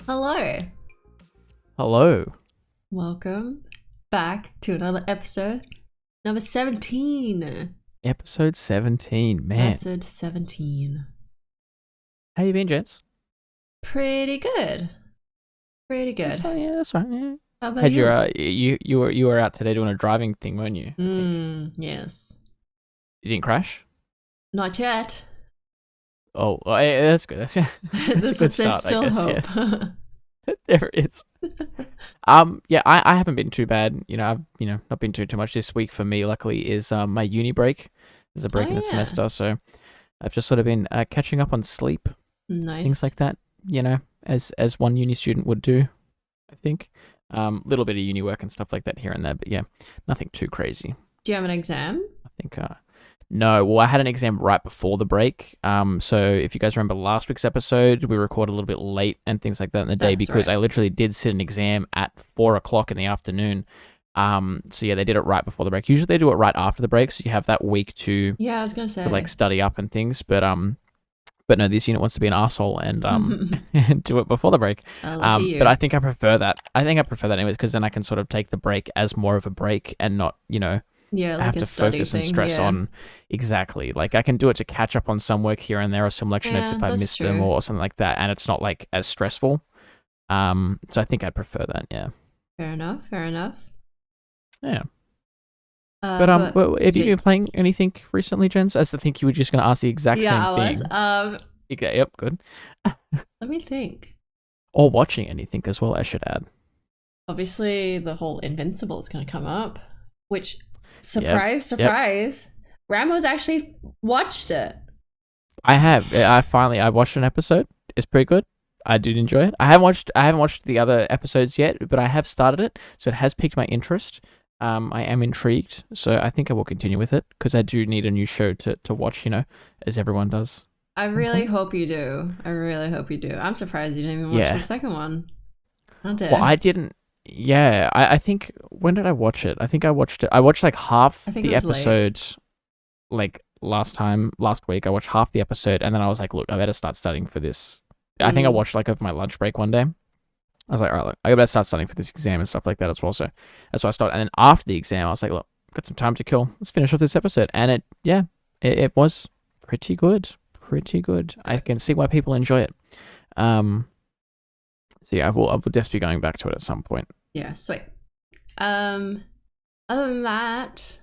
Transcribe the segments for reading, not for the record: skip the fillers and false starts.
Hello. Hello. Welcome back to another episode. Number 17. Episode 17. Man. Episode 17. How you been, gents? Pretty good. Pretty good. That's right. Yeah. How about Had you? you were out today doing a driving thing, weren't you? I think. Yes. You didn't crash? Not yet. Oh, well, yeah, that's good. That's a good There's start, still I guess. hope. Yeah. There it is. Yeah, I haven't been too bad. I've not been too much this week for me. Luckily, is my uni break. There's a break in the semester, so I've just sort of been catching up on sleep, Nice. things like that. As one uni student would do, I think. Little bit of uni work and stuff like that here and there, but yeah, nothing too crazy. Do you have an exam? I think. No, well, I had an exam right before the break. So if you guys remember last week's episode, we recorded a little bit late and things like that in the day because I literally did sit an exam at 4:00 in the afternoon. So yeah, they did it right before the break. Usually they do it right after the break, so you have that week to I was gonna say like study up and things. But no, this unit wants to be an asshole and and do it before the break. But I think I prefer that. I think I prefer that anyways because then I can sort of take the break as more of a break and not like I have to focus and stress on exactly. Like I can do it to catch up on some work here and there or some lecture notes if I missed them or something like that, and it's not like as stressful. So I think I'd prefer that. Yeah. Fair enough. Yeah. But have you been playing anything recently, Jenz? As I think you were just going to ask the exact same thing. I was. Okay, yep, good. Let me think. Or watching anything as well, I should add. Obviously, the whole Invincible is going to come up, which. Surprise. Raammo's actually watched it. I have. I watched an episode. It's pretty good. I did enjoy it. I haven't watched the other episodes yet, but I have started it, so it has piqued my interest. I am intrigued, so I think I will continue with it because I do need a new show to watch, as everyone does. I really hope you do. I'm surprised you didn't even watch the second one. Well, I didn't. Yeah, I think, when did I watch it? I think I watched like half the episodes, like last week. I watched half the episode and then I was like, look, I better start studying for this. I think I watched like over my lunch break one day. I was like, all right, look, I better start studying for this exam and stuff like that as well. So that's why I started. And then after the exam, I was like, look, I've got some time to kill. Let's finish off this episode. And it was pretty good. I can see why people enjoy it. So yeah, I will just be going back to it at some point. Yeah, sweet. Other than that,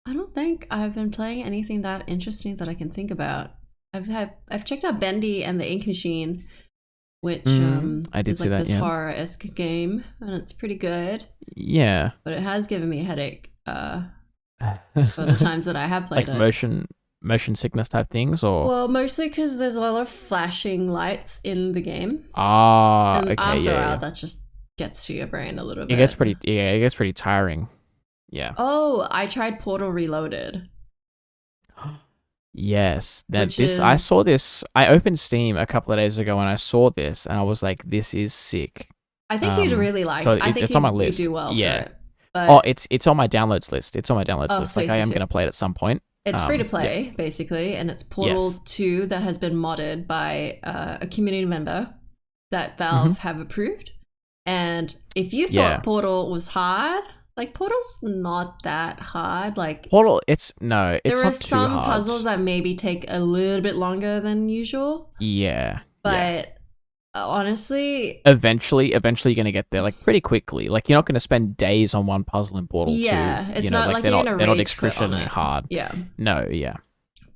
I don't think I've been playing anything that interesting that I can think about. I've checked out Bendy and the Ink Machine, which I did is see like that, this horror-esque game, and it's pretty good. Yeah, but it has given me a headache for the times that I have played like it. Motion sickness type things, or mostly because there's a lot of flashing lights in the game. And okay, after a while, that just gets to your brain a little bit. It gets pretty tiring. Yeah. Oh, I tried Portal Reloaded. Yes, I saw this. I opened Steam a couple of days ago and I saw this and I was like, "This is sick." I think you'd really like. So I think it's on my list. You do well for it. But it's on my downloads list. It's on my downloads list. Like I am going to play it at some point. It's free to play, basically, and it's Portal 2 that has been modded by a community member that Valve have approved. And if you thought Portal was hard, like Portal's not that hard. Like Portal, it's not too hard. There are some puzzles that maybe take a little bit longer than usual. Yeah, but honestly, eventually you're gonna get there like pretty quickly. Like you're not gonna spend days on one puzzle in Portal 2. It's not like they're not excruciatingly hard. Yeah. No, yeah.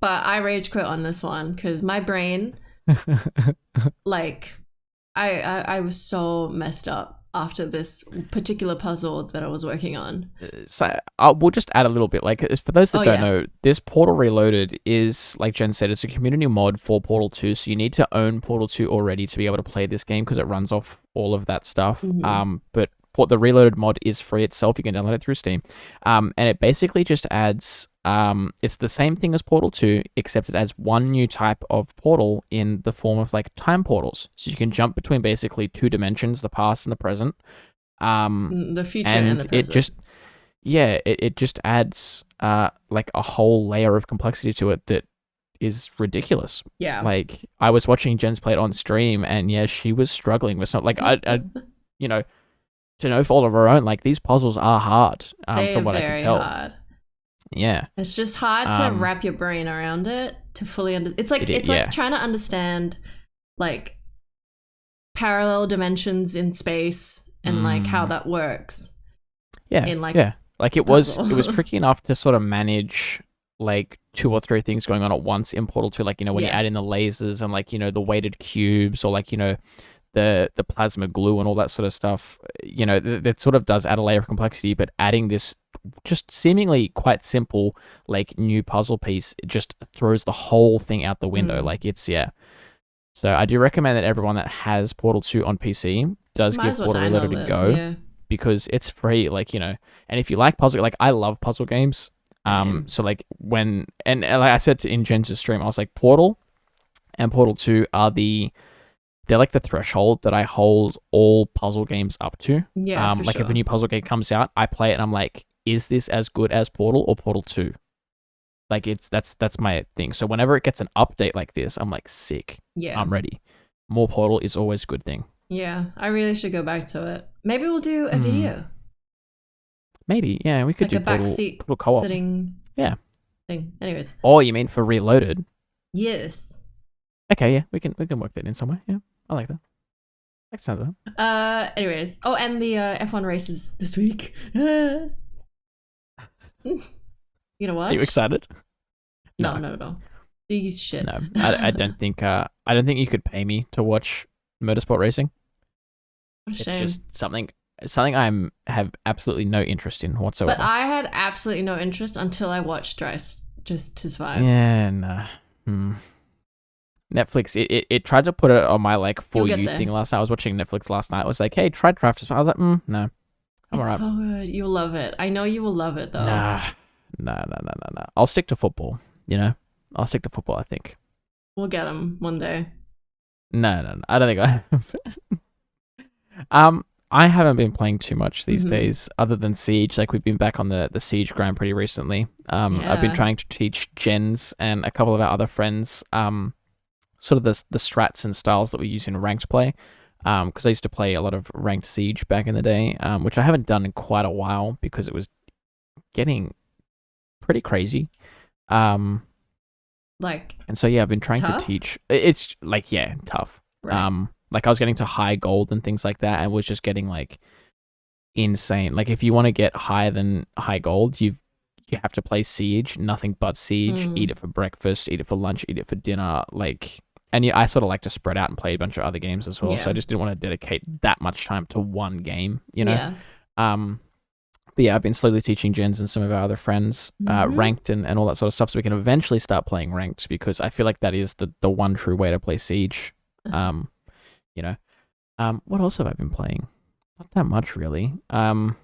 But I rage quit on this one because my brain, like, I was so messed up after this particular puzzle that I was working on. So we'll just add a little bit. Like for those that don't know, this Portal Reloaded is, like Jen said, it's a community mod for Portal 2. So you need to own Portal 2 already to be able to play this game because it runs off all of that stuff. But the Reloaded mod is free itself. You can download it through Steam. And it basically just adds, it's the same thing as Portal 2, except it adds one new type of portal in the form of like time portals. So you can jump between basically two dimensions, the past and the present. The future and the present. It just adds like a whole layer of complexity to it that is ridiculous. Yeah. Like, I was watching Jenz play it on stream, and yeah, she was struggling with something. Like, I you know, to no fault of her own, like, these puzzles are hard. From what I can tell. Hard. Yeah. It's just hard to wrap your brain around it to fully understand. It's like trying to understand like parallel dimensions in space and like how that works. Yeah. Like it was tricky enough to sort of manage like 2 or 3 things going on at once in Portal 2, like, you know, when you add in the lasers and like, you know, the weighted cubes, or like, you know, the plasma glue and all that sort of stuff, you know, that sort of does add a layer of complexity. But adding this just seemingly quite simple like new puzzle piece, it just throws the whole thing out the window. Like, it's so I do recommend that everyone that has Portal 2 on PC does give Portal Reloaded a go, because it's free, like, you know. And if you like puzzle, like, I love puzzle games, so like when, and like I said in Jenz's stream, I was like, Portal and Portal 2 are they're like the threshold that I hold all puzzle games up to. Yeah, like if a new puzzle game comes out, I play it and I'm like, is this as good as Portal or Portal 2? Like, that's my thing. So whenever it gets an update like this, I'm like, sick. Yeah. I'm ready. More Portal is always a good thing. Yeah, I really should go back to it. Maybe we'll do a video. Maybe, yeah, we could like do a backseat co-op sitting thing. Anyways. Oh, you mean for Reloaded? Yes. Okay, yeah, we can work that in somewhere. Yeah, I like that. That sounds good. Anyways. Oh, and the F1 races this week. You know what? Are you excited? No, not at all. These shit. No, I don't think you could pay me to watch motorsport racing. What a it's shame. Just something I have absolutely no interest in whatsoever. But I had absolutely no interest until I watched Drive Just to Survive. Yeah, nah. Netflix, it tried to put it on my like For You thing last night. I was watching Netflix last night. It was like, hey, try Drive to Survive. I was like, no. I'm alright. It's so good. You'll love it. I know you will love it though. Nah. I'll stick to football, you know? I'll stick to football, I think. We'll get them one day. No. I don't think I haven't been playing too much these days, other than Siege. Like, we've been back on the Siege grind pretty recently. I've been trying to teach Jenz and a couple of our other friends sort of the strats and styles that we use in ranked play. Because I used to play a lot of ranked Siege back in the day, which I haven't done in quite a while because it was getting pretty crazy. And so yeah, I've been trying to teach. It's like, tough. Right. Like, I was getting to high gold and things like that, and was just getting like insane. Like, if you want to get higher than high gold, you have to play Siege, nothing but Siege. Eat it for breakfast, eat it for lunch, eat it for dinner. Like, and I sort of like to spread out and play a bunch of other games as well. So I just didn't want to dedicate that much time to one game, you know. But yeah, I've been slowly teaching Jenz and some of our other friends ranked and all that sort of stuff, so we can eventually start playing ranked, because I feel like that is the one true way to play Siege. You know, what else have I been playing? Not that much, really. Valheim?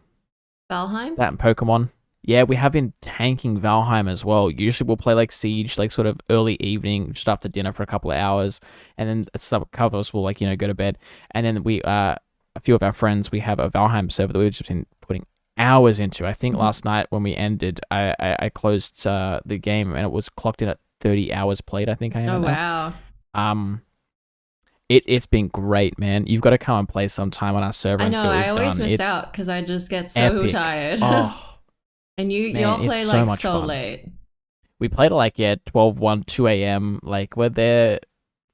That and Pokemon. Yeah, we have been tanking Valheim as well. Usually we'll play like Siege, like sort of early evening, just after dinner for a couple of hours, and then a couple of us will, like, you know, go to bed. And then we, a few of our friends, we have a Valheim server that we've just been putting hours into. I think last night when we ended, I closed the game and it was clocked in at 30 hours played. I think I am. Oh wow. It's been great, man. You've got to come and play sometime on our server. I know. And see what I always miss out because I just get so epic. Tired. Oh, and you man, all play so like so fun. late. We played at like 12, 1, 2 a.m. Like, we're there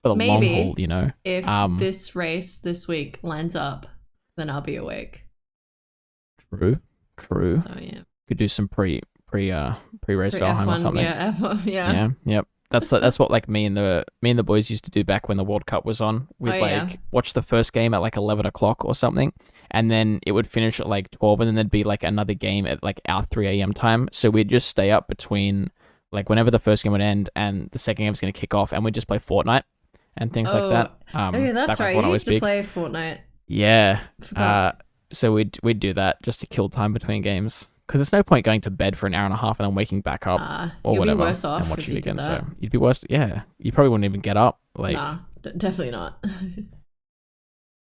for the long haul, you know. If this race this week lines up, then I'll be awake. True. So yeah, Could do some pre-race Valheim or something. Yeah, F1, yeah. Yep. That's what like me and the boys used to do back when the World Cup was on. We'd watch the first game at like 11 o'clock or something, and then it would finish at like 12, and then there'd be like another game at like our 3 a.m. time. So we'd just stay up between like whenever the first game would end and the second game was going to kick off, and we'd just play Fortnite and things like that. Okay, that's right. You used to play Fortnite. Yeah. So we'd do that just to kill time between games. Because there's no point going to bed for an hour and a half and then waking back up or whatever be worse off and watching if you it again. did that. So you'd be worse. Yeah, you probably wouldn't even get up. Like, nah, definitely not.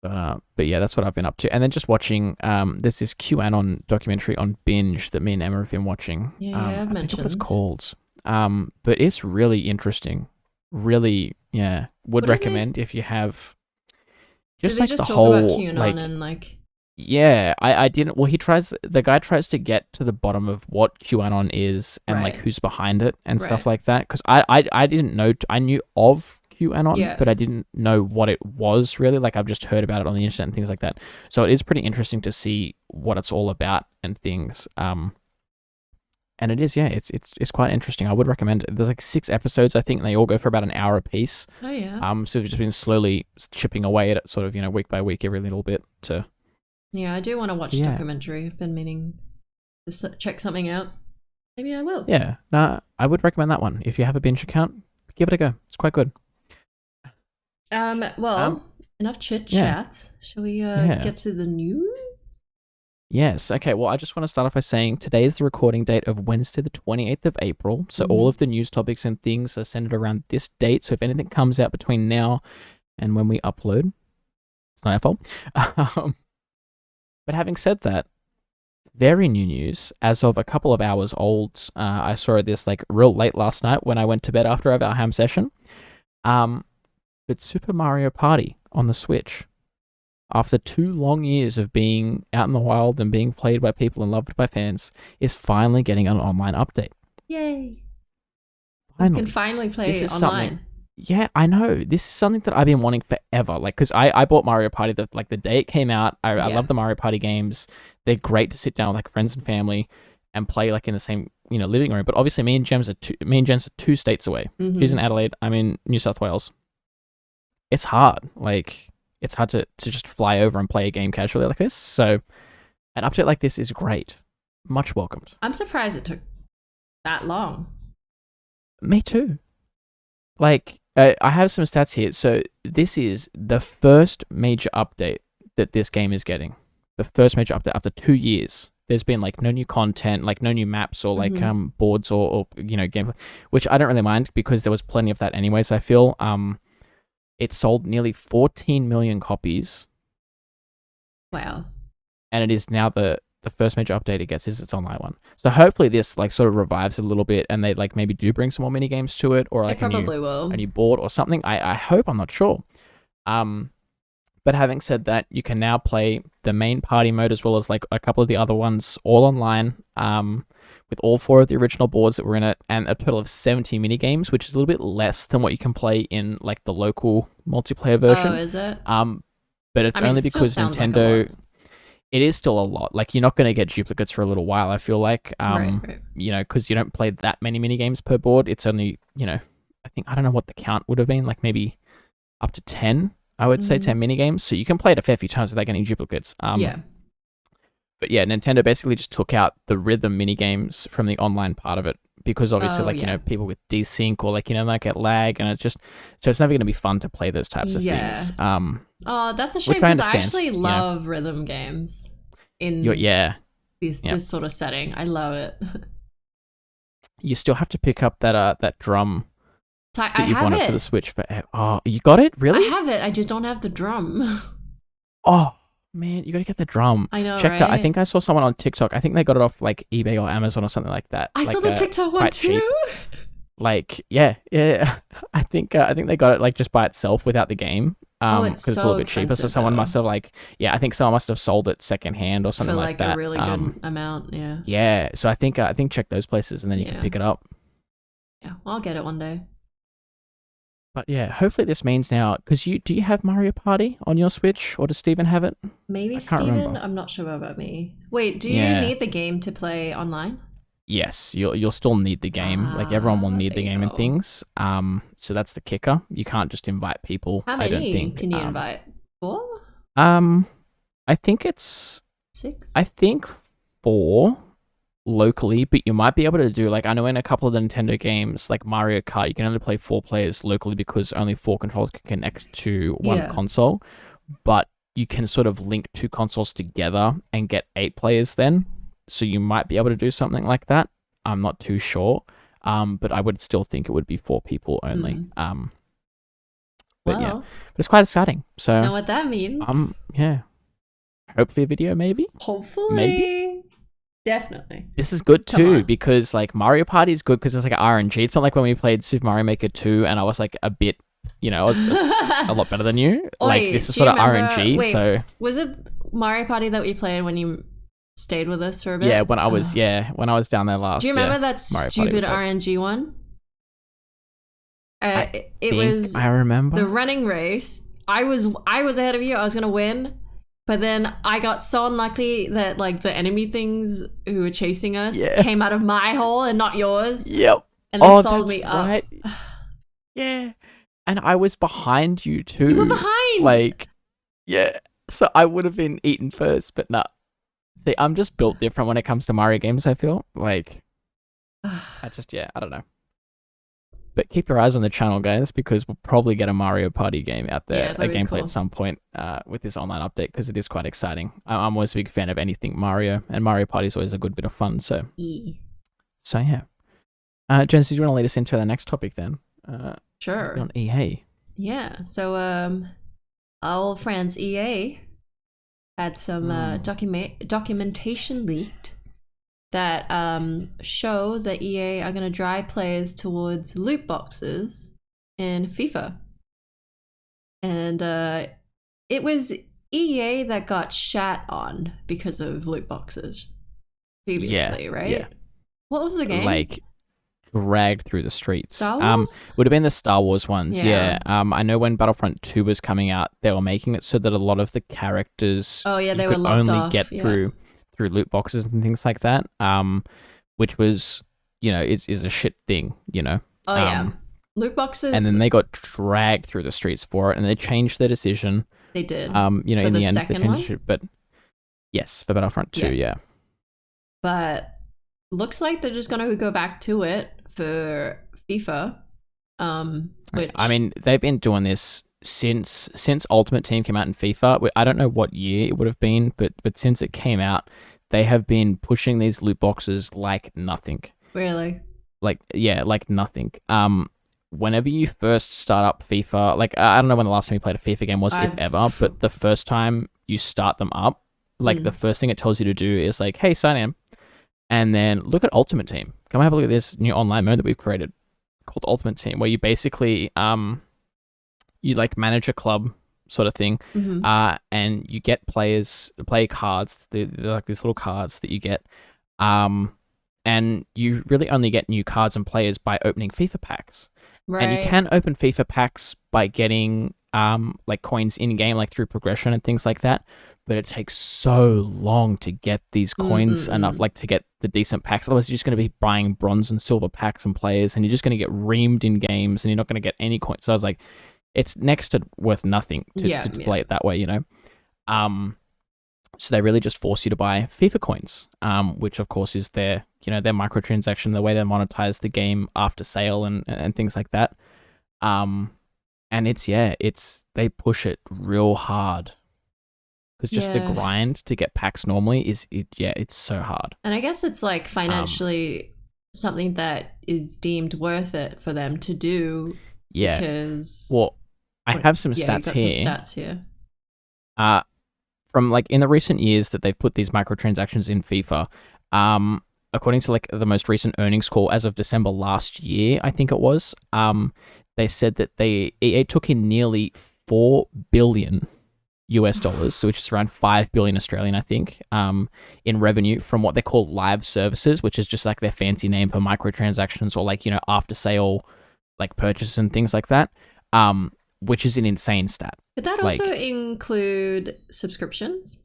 But yeah, that's what I've been up to. And then just watching. There's this QAnon documentary on Binge that me and Emma have been watching. Yeah, I've mentioned. I think it was called. But it's really interesting. Really, yeah, would recommend if you have just like the whole about QAnon and like. Yeah, I didn't. Well, the guy tries to get to the bottom of what QAnon is and like who's behind it and stuff like that. Because I didn't know. I knew of QAnon, but I didn't know what it was really. Like I've just heard about it on the internet and things like that. So it is pretty interesting to see what it's all about and things. And it is, yeah, it's quite interesting. I would recommend it. There's like 6 episodes, I think, and they all go for about an hour a piece. Oh yeah. So we've just been slowly chipping away at it, sort of, week by week, every little bit to. Yeah, I do want to watch a documentary. I've been meaning to check something out. Maybe I will. Yeah, I would recommend that one. If you have a binge account, give it a go. It's quite good. Well, enough chit-chat. Shall we get to the news? Yes. Okay, well, I just want to start off by saying today is the recording date of Wednesday the 28th of April, so all of the news topics and things are centered around this date, so if anything comes out between now and when we upload, it's not our fault. But having said that, very new news, as of a couple of hours old, I saw this like real late last night when I went to bed after our Valheim session, but Super Mario Party on the Switch, after 2 long years of being out in the wild and being played by people and loved by fans, is finally getting an online update. Yay! You can finally play online. Yeah, I know. This is something that I've been wanting forever. Like, because I bought Mario Party the day it came out. I love the Mario Party games. They're great to sit down with like friends and family and play like in the same living room. But obviously, me and Jenz are 2 states away. She's in Adelaide. I'm in New South Wales. It's hard. Like, it's hard to just fly over and play a game casually like this. So, an update like this is great. Much welcomed. I'm surprised it took that long. Me too. Like, I have some stats here. So this is the first major update that this game is getting. The first major update after 2 years. There's been like no new content, like no new maps or like boards or gameplay, which I don't really mind because there was plenty of that anyways. I feel it sold nearly 14 million copies. Wow. And it is now the first major update it gets is its online one. So hopefully this like sort of revives it a little bit and they like maybe do bring some more mini games to it or like a new board or something. I hope, I'm not sure. But having said that, you can now play the main party mode as well as like a couple of the other ones all online with all 4 of the original boards that were in it and a total of 70 mini games, which is a little bit less than what you can play in like the local multiplayer version. Oh, is it? But it's only because Nintendo... Like it is still a lot. Like, you're not going to get duplicates for a little while, I feel like. Right. Because you don't play that many mini games per board. It's only, I don't know what the count would have been, like maybe up to 10, I would say 10 mini games. So you can play it a fair few times without getting duplicates. But yeah, Nintendo basically just took out the rhythm mini games from the online part of it because obviously, people with desync or might get lag, and so it's never going to be fun to play those types of things. Oh, that's a shame because I actually love rhythm games in this sort of setting. I love it. You still have to pick up that drum that you've wanted for the Switch. Oh, you got it? Really? I have it. I just don't have the drum. Oh, man, you got to get the drum. I know, Check that. I think I saw someone on TikTok. I think they got it off like eBay or Amazon or something like that. I saw the TikTok one too. Cheap. Like, yeah. I think they got it like just by itself without the game. Because it's a little bit cheaper. So someone must have I think someone must have sold it secondhand or something like that. For like a really good amount, yeah. Yeah. So I think check those places and then you can pick it up. Yeah, well, I'll get it one day. But yeah, hopefully this means now, because do you have Mario Party on your Switch, or does Steven have it? Maybe Steven? I'm not sure about me. Wait, do you need the game to play online? Yes, you'll still need the game. Like, everyone will need the game and things. So that's the kicker. You can't just invite people. How many I don't think. Can you invite? 4? I think it's 6. I think 4 locally, but you might be able to do, like, I know in a couple of the Nintendo games, like Mario Kart, you can only play 4 players locally because only 4 controllers can connect to one console. But you can sort of link 2 consoles together and get 8 players then. So you might be able to do something like that. I'm not too sure. But I would still think it would be 4 people only. But yeah, but it's quite exciting. So know what that means? Yeah. Hopefully a video, maybe. Hopefully. Maybe. Definitely. This is good too because like Mario Party is good because it's like an RNG. It's not like when we played Super Mario Maker 2 and I was like a bit, I was a lot better than you. Like this is sort of RNG. So was it Mario Party that we played when you stayed with us for a bit? Yeah, when I was down there last. Do you remember that stupid RNG one? I remember the running race. I was ahead of you. I was gonna win. But then I got so unlucky that like the enemy things who were chasing us came out of my hole and not yours. Yep. And they sold me up. Right. Yeah. And I was behind you too. You were behind. Like, yeah. So I would have been eaten first, but nah. See, I'm just built different when it comes to Mario games, I feel. Like, I don't know. But keep your eyes on the channel, guys, because we'll probably get a Mario Party game out there, a gameplay at some point with this online update, because it is quite exciting. I'm always a big fan of anything Mario, and Mario Party is always a good bit of fun. So, yeah. Jenz, do you want to lead us into the next topic then? Sure. On EA. Yeah. So, our old friends EA had some documentation leaked that show that EA are going to drive players towards loot boxes in FIFA. And it was EA that got shat on because of loot boxes previously, right? Yeah. What was the game? Like, dragged through the streets. Star Wars? Would have been the Star Wars ones, yeah. I know when Battlefront 2 was coming out, they were making it so that a lot of the characters they were locked only off, get through loot boxes and things like that, which was, is a shit thing, loot boxes. And then they got dragged through the streets for it, and they changed their decision. They did. In the end, they changed it, but yes, for Battlefront 2, yeah. But looks like they're just gonna go back to it for FIFA. Which I mean, they've been doing this since Ultimate Team came out in FIFA. I don't know what year it would have been, but since it came out, they have been pushing these loot boxes like nothing. Really? Like nothing. Whenever you first start up FIFA, like I don't know when the last time you played a FIFA game was, if ever, but the first time you start them up, like the first thing it tells you to do is like, hey, sign in. And then look at Ultimate Team. Come have a look at this new online mode that we've created called Ultimate Team, where you basically you like manage a club sort of thing, and you get player cards. They're like these little cards that you get, and you really only get new cards and players by opening FIFA packs. Right. And you can open FIFA packs by getting like coins in game, like through progression and things like that. But it takes so long to get these coins enough, like to get the decent packs. Otherwise, you're just going to be buying bronze and silver packs and players, and you're just going to get reamed in games, and you're not going to get any coins. So I was like, it's next to worth nothing to play it that way, So they really just force you to buy FIFA coins, which of course is their microtransaction, the way they monetize the game after sale and things like that. And they push it real hard. Because just the grind to get packs normally it's so hard. And I guess it's like financially something that is deemed worth it for them to do. Yeah. Because I have some stats here. Some stats here. From like in the recent years that they've put these microtransactions in FIFA, according to like the most recent earnings call as of December last year, I think it was, they said that EA took in nearly $4 billion US dollars, so which is around 5 billion Australian, I think, in revenue from what they call live services, which is just like their fancy name for microtransactions or like, after sale, like purchases and things like that, which is an insane stat. Could that also include subscriptions?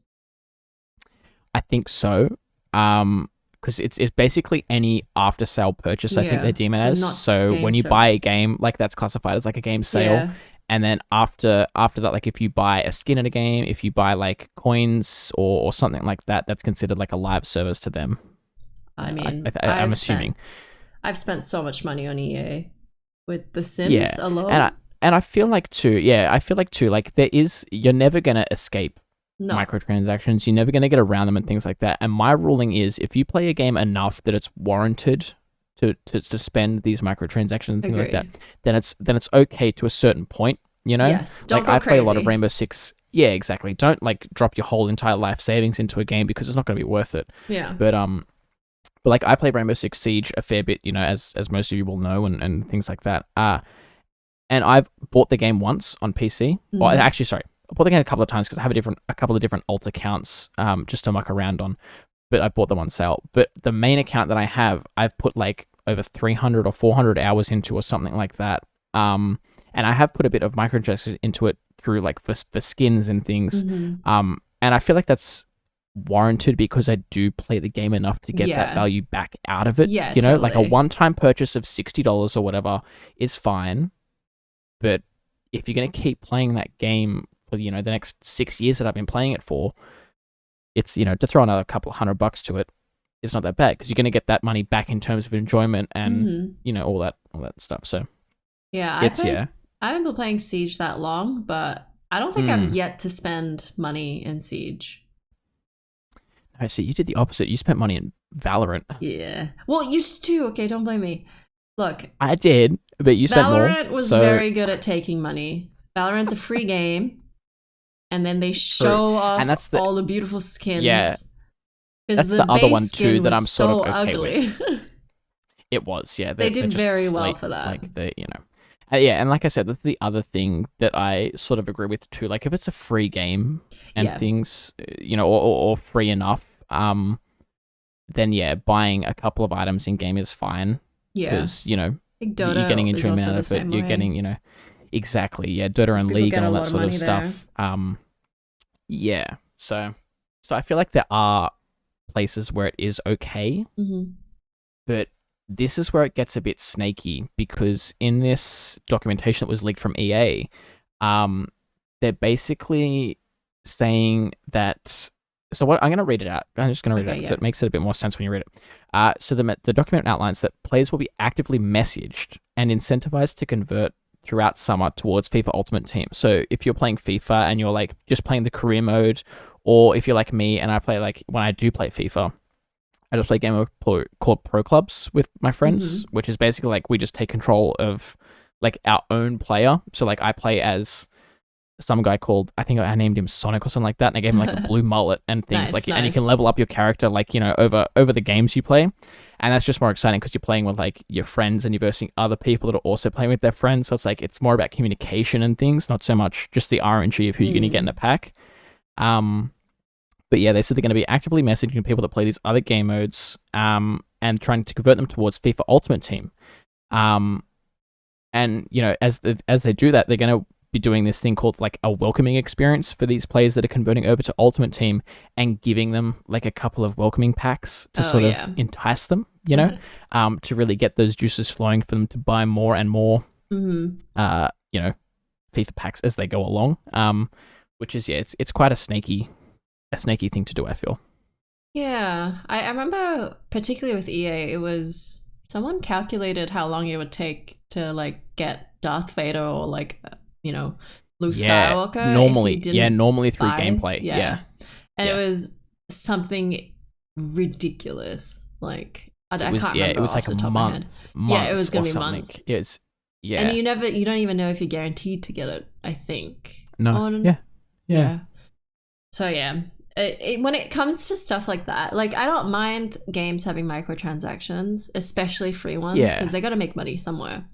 I think so, because it's basically any after sale purchase. I think they deem it as. So when you buy a game, like that's classified as like a game sale. Yeah. And then after that, like if you buy a skin in a game, if you buy like coins or something like that, that's considered like a live service to them. I mean, I'm assuming. I've spent so much money on EA with The Sims alone. And I feel like too, like you're never going to escape microtransactions. You're never going to get around them and things like that. And my ruling is if you play a game enough that it's warranted to spend these microtransactions and things like that, then it's okay to a certain point, Yes, don't like go I crazy. play a lot of Rainbow Six Yeah, exactly. Don't like drop your whole entire life savings into a game because it's not going to be worth it. Yeah. But like I play Rainbow Six Siege a fair bit, as most of you will know, and things like that. And I've bought the game once on PC. Or actually, sorry, I bought the game a couple of times because I have a couple of different alt accounts just to muck around on. But I bought them on sale. But the main account that I have, I've put like over 300 or 400 hours into or something like that. And I have put a bit of microtransactions into it through like for skins and things. And I feel like that's warranted because I do play the game enough to get that value back out of it. Yeah, totally. Like a one-time purchase of $60 or whatever is fine. But if you're going to keep playing that game for, the next 6 years that I've been playing it for, it's, to throw another couple of $100 to it, it's not that bad because you're going to get that money back in terms of enjoyment and, all that stuff. So, yeah, I haven't been playing Siege that long, but I don't think I've yet to spend money in Siege. I see. You did the opposite. You spent money in Valorant. Yeah. Well, you too. Okay, don't blame me. Look. I did, but you spent more. Valorant was very good at taking money. Valorant's a free game, and then they show off and all the beautiful skins. Yeah. That's the other one too that I'm sort of okay with. It was, yeah. They did very well for that. Like yeah, and like I said, that's the other thing that I sort of agree with too. Like if it's a free game and things, or free enough, then yeah, buying a couple of items in game is fine. Yeah, because you're getting enjoyment out of it. You're getting, exactly, yeah, Dota and League and all that sort of stuff. Yeah, so I feel like there are places where it is okay, but this is where it gets a bit snaky because in this documentation that was leaked from EA, they're basically saying that. So what I'm going to read it out. I'm just going to read it out because it makes it a bit more sense when you read it. So the document outlines that players will be actively messaged and incentivized to convert throughout summer towards FIFA Ultimate Team. So if you're playing FIFA and you're like just playing the career mode, or if you're like me and I play when I do play FIFA, I just play a game called Pro Clubs with my friends, which is basically like we just take control of like our own player. So like I play as some guy called, I think I named him Sonic or something like that, and I gave him like a blue mullet and things and you can level up your character like over the games you play, and that's just more exciting because you're playing with like your friends and you're versing other people that are also playing with their friends. So it's like it's more about communication and things, not so much just the RNG of who you're going to get in a pack. But yeah, they said they're going to be actively messaging people that play these other game modes and trying to convert them towards FIFA Ultimate Team. And, as they do that, they're going to be doing this thing called like a welcoming experience for these players that are converting over to Ultimate Team and giving them like a couple of welcoming packs to sort of entice them, to really get those juices flowing for them to buy more and more, FIFA packs as they go along. Which is, it's quite a snaky thing to do, I feel. Yeah, I remember particularly with EA, it was someone calculated how long it would take to like get Darth Vader or like Luke Skywalker. Normally through gameplay. Yeah. And it was something ridiculous. Like I can't remember. It was like a month. Yeah, it was gonna be months. It was, and you don't even know if you're guaranteed to get it, I think. No. Yeah. So yeah. When it comes to stuff like that, like I don't mind games having microtransactions, especially free ones, because they got to make money somewhere.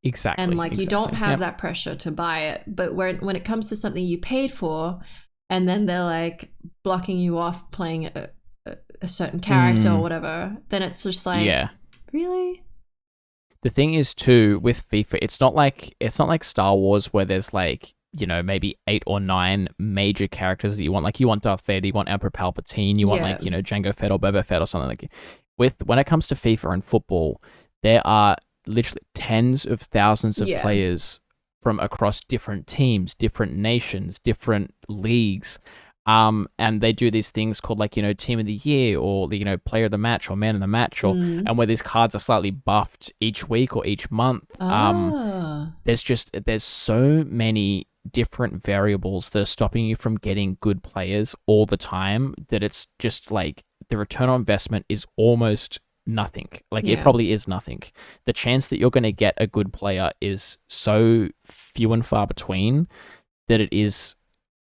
Exactly. And like you don't have that pressure to buy it, but when it comes to something you paid for, and then they're like blocking you off playing a certain character or whatever, then it's just like, really? The thing is too with FIFA, it's not like Star Wars where there's like, maybe 8 or 9 major characters that you want. Like you want Darth Vader, you want Emperor Palpatine, you want like, Jango Fett or Boba Fett or something like that. When it comes to FIFA and football, there are literally tens of thousands of players from across different teams, different nations, different leagues. And they do these things called like, team of the year or the, player of the match or man of the match and where these cards are slightly buffed each week or each month. There's so many different variables that are stopping you from getting good players all the time that it's just like the return on investment is almost nothing. Like it probably is nothing. The chance that you're going to get a good player is so few and far between that it is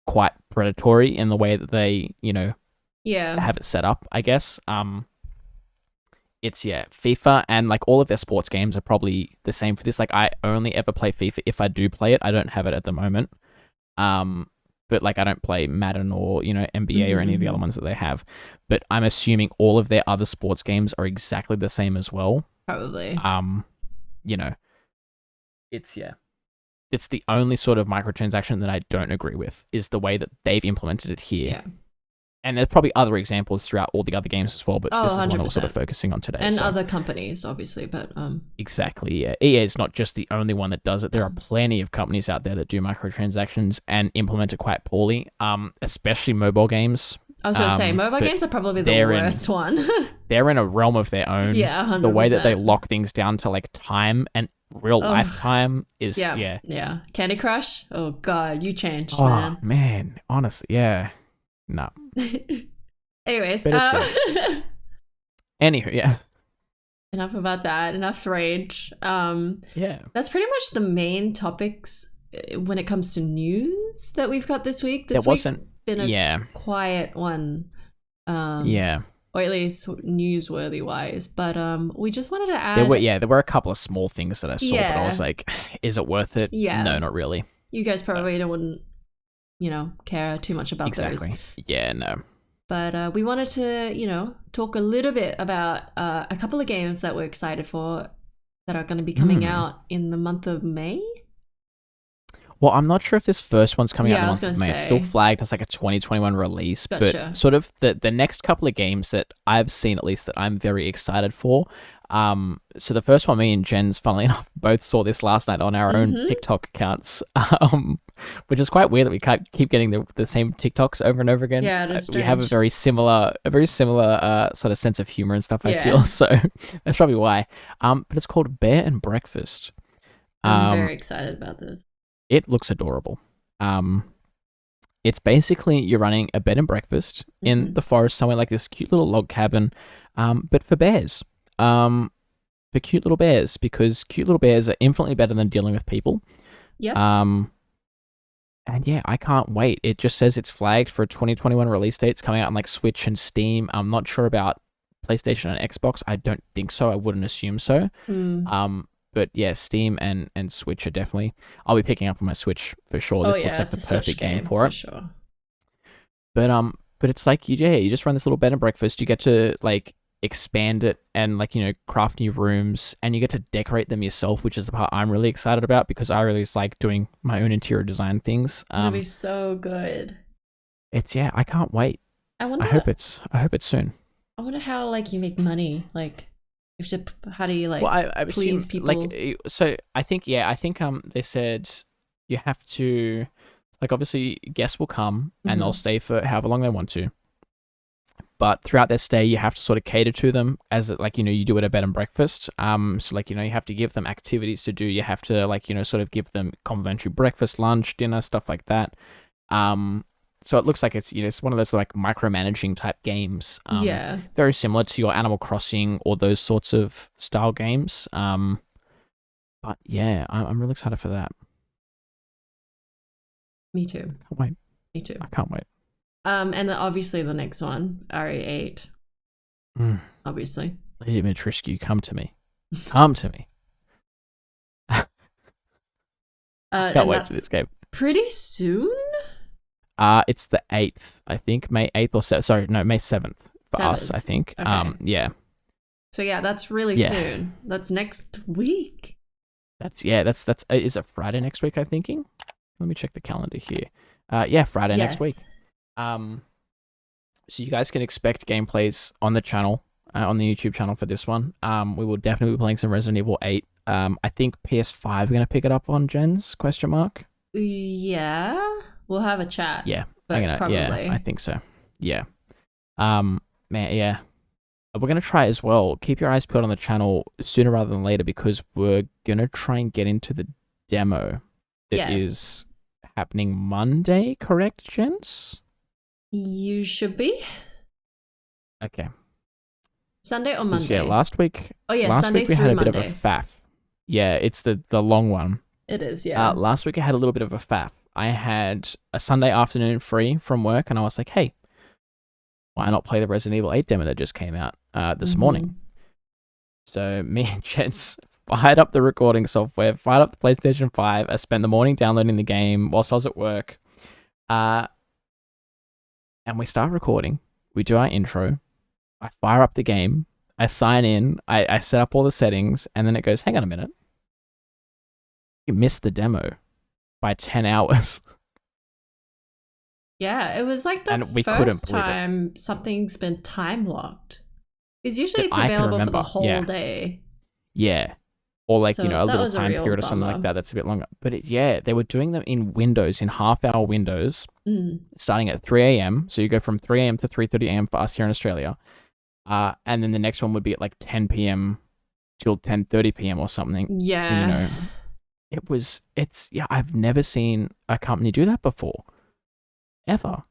quite predatory in the way that they, Yeah. have it set up, I guess. It's FIFA and like all of their sports games are probably the same for this. Like I only ever play FIFA if I do play it. I don't have it at the moment. But like I don't play Madden or NBA or any of the other ones that they have. But I'm assuming all of their other sports games are exactly the same as well. Probably. It's the only sort of microtransaction that I don't agree with is the way that they've implemented it here. Yeah. And there's probably other examples throughout all the other games as well, but this is 100%. one we're sort of focusing on today. And other companies, obviously, but... Exactly, yeah. EA is not just the only one that does it. There are plenty of companies out there that do microtransactions and implement it quite poorly, especially mobile games. I was going to say, mobile games are probably the worst one. They're in a realm of their own. Yeah, 100%. The way that they lock things down to like time and real life time is, Yeah. Candy Crush? Oh, God, you changed, man. Oh, man. Honestly, yeah. No. Anyways, anywho, yeah. Enough about that. Enough rage. That's pretty much the main topics when it comes to news that we've got this week. This week's been a quiet one. Or at least newsworthy wise. But we just wanted to add. There were a couple of small things that I saw, but I was like, is it worth it? Yeah. No, not really. You guys probably wouldn't, care too much about those. Yeah, no. But we wanted to, talk a little bit about a couple of games that we're excited for that are going to be coming out in the month of May. Well, I'm not sure if this first one's coming out in the month of May. Say. It's still flagged as like a 2021 release. Gotcha. But sort of the next couple of games that I've seen, at least, that I'm very excited for. So the first one, me and Jenz, funnily enough, both saw this last night on our own TikTok accounts, which is quite weird that we can't keep getting the same TikToks over and over again. Yeah, that's strange. We have a very similar sort of sense of humor and stuff, I feel. So that's probably why. But it's called Bear and Breakfast. I'm very excited about this. It looks adorable. It's basically you're running a bed and breakfast in the forest somewhere, like this cute little log cabin, but for bears. For cute little bears, because cute little bears are infinitely better than dealing with people. Yeah. And yeah, I can't wait. It just says it's flagged for a 2021 release date. It's coming out on like Switch and Steam. I'm not sure about PlayStation and Xbox. I don't think so. I wouldn't assume so. But yeah, Steam and Switch are definitely. I'll be picking up on my Switch for sure. This looks like the perfect game for it. Sure. But it's like you just run this little bed and breakfast. You get to like expand it and like craft new rooms, and you get to decorate them yourself, which is the part I'm really excited about because I really like doing my own interior design things. It'll be so good. I can't wait. I hope it's soon. I wonder how you make money. How do you I please people? So I think they said you have to obviously guests will come and they'll stay for however long they want to. But throughout their stay, you have to sort of cater to them as you do at a bed and breakfast. So you have to give them activities to do. You have to sort of give them complimentary breakfast, lunch, dinner, stuff like that. So it looks like it's it's one of those micromanaging type games. Very similar to your Animal Crossing or those sorts of style games. But yeah, I'm really excited for that. Me too. Can't wait. Me too. I can't wait. And then obviously the next one, RE8. Obviously. Lady Dimitrescu, come to me. Come to me. Can't wait for this game. Pretty soon? It's the 8th, I think. May 8th or 7th. Sorry, no, May 7th for us, I think. Okay. Yeah. So yeah, that's really soon. That's next week. That's is it Friday next week, I'm thinking? Let me check the calendar here. Friday next week. So you guys can expect gameplays on the channel, on the YouTube channel for this one. We will definitely be playing some Resident Evil 8. I think PS5 we're going to pick it up on, Jenz, ? Yeah. We'll have a chat. Yeah. Probably. Yeah, I think so. Yeah. Man, yeah. We're going to try as well. Keep your eyes peeled on the channel sooner rather than later because we're going to try and get into the demo that is happening Monday, correct, Jenz? You should be. Okay. Sunday or Monday? Yeah, last week. Oh yeah, last Sunday week we through had a Monday. bit of a faff. Yeah, it's the long one. It is, yeah. Last week I had a little bit of a faff. I had a Sunday afternoon free from work, and I was like, hey, why not play the Resident Evil 8 demo that just came out this morning? So me and Jenz fired up the recording software, fired up the PlayStation 5. I spent the morning downloading the game whilst I was at work. And we start recording. We do our intro. I fire up the game. I sign in. I set up all the settings. And then it goes, hang on a minute. You missed the demo by 10 hours. Yeah, it was like the first time something's been time locked. Because usually it's available for the whole day. Yeah. Or like, so a little time period or something like that that's a bit longer. But they were doing them in windows, in half-hour windows, starting at 3 a.m. So you go from 3 a.m. to 3:30 a.m. for us here in Australia. And then the next one would be at like 10 p.m. till 10:30 p.m. or something. Yeah. I've never seen a company do that before. Ever.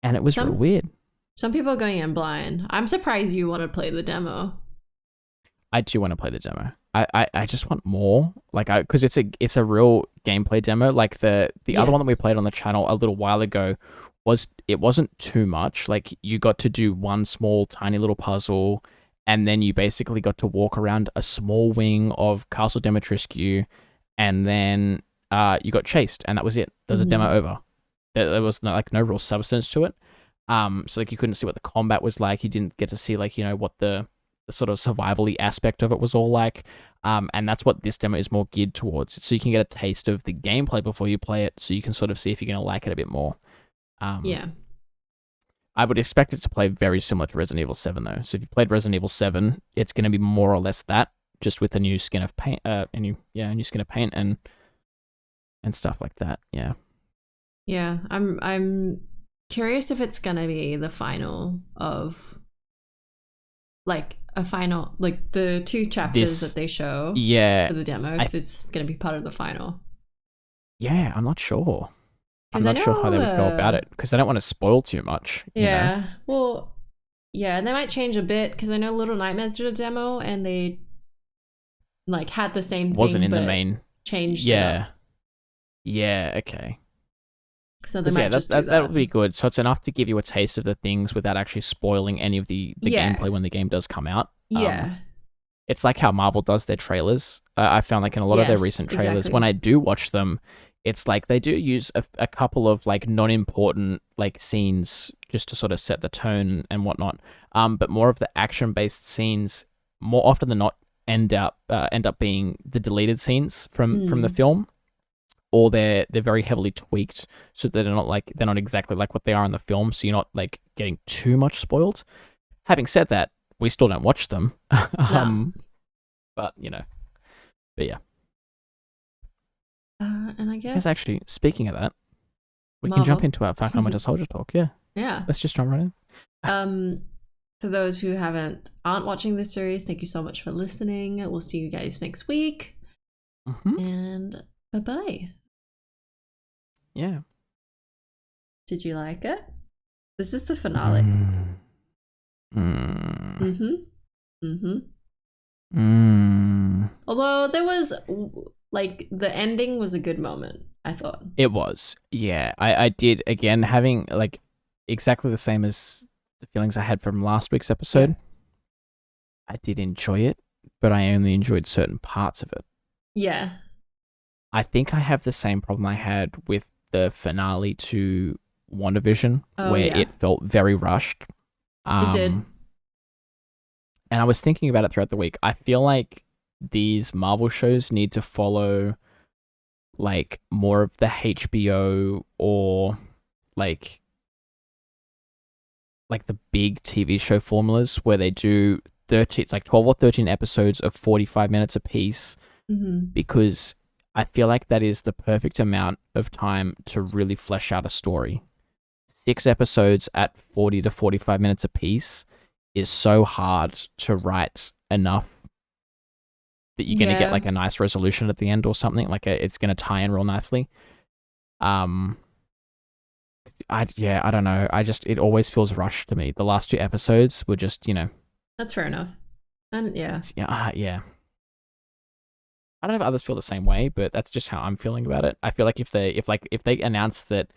And it was real weird. Some people are going in blind. I'm surprised you want to play the demo. I do want to play the demo. I just want more, like, because it's a real gameplay demo. Like the other one that we played on the channel a little while ago wasn't too much. Like you got to do one small tiny little puzzle, and then you basically got to walk around a small wing of Castle Dimitrescu, and then you got chased, and that was it. There's a demo over. There was no real substance to it. So like you couldn't see what the combat was like. You didn't get to see like what the sort of survival-y aspect of it was all like. And that's what this demo is more geared towards. So you can get a taste of the gameplay before you play it, so you can sort of see if you're going to like it a bit more. Yeah. I would expect it to play very similar to Resident Evil 7 though. So if you played Resident Evil 7, it's going to be more or less that, just with a new skin of paint, new skin of paint and stuff like that. Yeah. Yeah, I'm curious if it's gonna be the final of like a final, like the 2 chapters that they show. Yeah, for the demo. So it's gonna be part of the final. Yeah, I'm not sure. I'm not sure how they would go about it, because I don't want to spoil too much. Yeah. Well, yeah, and they might change a bit, because I know Little Nightmares did a demo and they like had the same thing. Wasn't in the main. Changed it up. Yeah. Okay. So they might just do that. That would be good. So it's enough to give you a taste of the things without actually spoiling any of the gameplay when the game does come out. Yeah. It's like how Marvel does their trailers. I found like in a lot of their recent trailers, when I do watch them, it's like they do use a couple of like non-important like scenes just to sort of set the tone and whatnot. But more of the action-based scenes, more often than not, end up being the deleted scenes from the film. Or they're very heavily tweaked, so they're not exactly like what they are in the film, so you're not like getting too much spoiled. Having said that, we still don't watch them. But yeah. And I guess actually, speaking of that, we can jump into our Falcon and Winter Soldier talk. Yeah. Yeah. Let's just jump right in. For those who aren't watching this series, thank you so much for listening. We'll see you guys next week. And bye-bye. Yeah. Did you like it? This is the finale. Although there was like the ending was a good moment, I thought. It was. Yeah. I did, again, having like exactly the same as the feelings I had from last week's episode. Yeah. I did enjoy it, but I only enjoyed certain parts of it. Yeah. I think I have the same problem I had with the finale to WandaVision, where it felt very rushed. It did. And I was thinking about it throughout the week. I feel like these Marvel shows need to follow like more of the HBO or like the big TV show formulas, where they do 12 or 13 episodes of 45 minutes apiece, because I feel like that is the perfect amount of time to really flesh out a story. 6 episodes at 40 to 45 minutes apiece is so hard to write enough that you're going to get like a nice resolution at the end or something. Like it's going to tie in real nicely. I don't know. It always feels rushed to me. The last 2 episodes were just, That's fair enough. And yeah. Yeah. I don't know if others feel the same way, but that's just how I'm feeling about it. I feel like if they announced that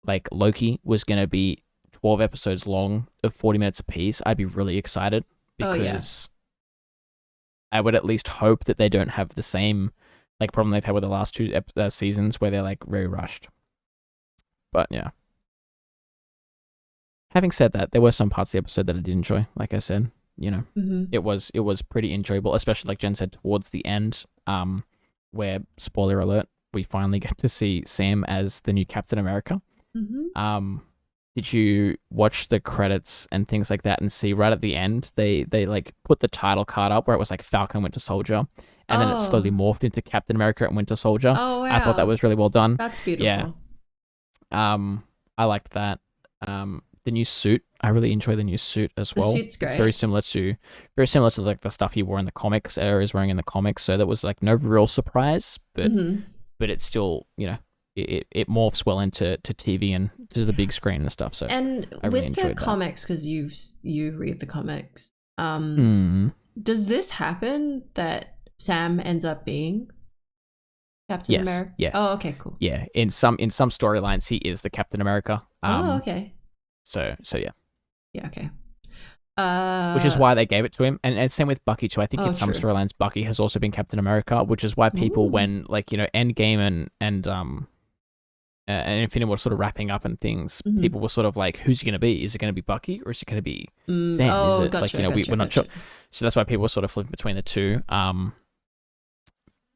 like Loki was gonna be 12 episodes long of 40 minutes apiece, I'd be really excited because I would at least hope that they don't have the same like problem they've had with the last two seasons where they're like very rushed. But yeah. Having said that, there were some parts of the episode that I did enjoy. Like I said, it was pretty enjoyable, especially like Jen said towards the end, where spoiler alert, we finally get to see Sam as the new Captain America. Did you watch the credits and things like that and see right at the end they like put the title card up where it was like Falcon and Winter Soldier, and then it slowly morphed into Captain America and Winter Soldier. Oh wow! I thought that was really well done. That's beautiful. Yeah. I liked that. The new suit, I really enjoy the new suit as well. The suit's great. It's very similar to like the stuff he wore in the comics, or is wearing in the comics. So that was like no real surprise, but it's still it morphs well into TV and to the big screen and stuff. So and I really with the comics, because you read the comics, does this happen that Sam ends up being Captain America? Yeah. Oh, okay, cool. Yeah, in some storylines, he is the Captain America. Okay. So yeah. Yeah. Okay. Which is why they gave it to him, and same with Bucky too. I think in some true. storylines, Bucky has also been Captain America, which is why people, when like Endgame and Infinity War sort of wrapping up and things, people were sort of like, who's he going to be? Is it going to be Bucky or is it going to be Sam? Oh, is it gotcha, we're not sure. So that's why people were sort of flipping between the two.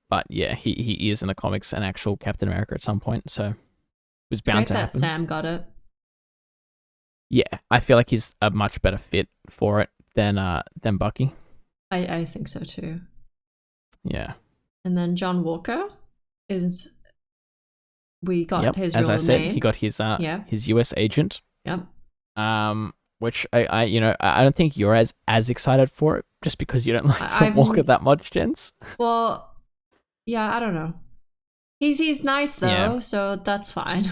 But yeah, he is in the comics an actual Captain America at some point, so it was bound to happen. That Sam got it. Yeah, I feel like he's a much better fit for it than Bucky. I think so too. Yeah. And then John Walker is. We got his real name. As I said, he got his US agent. Yep. Which I don't think you're as excited for it just because you don't like John Walker that much, Jenz. Well, yeah, I don't know. He's nice though, so that's fine.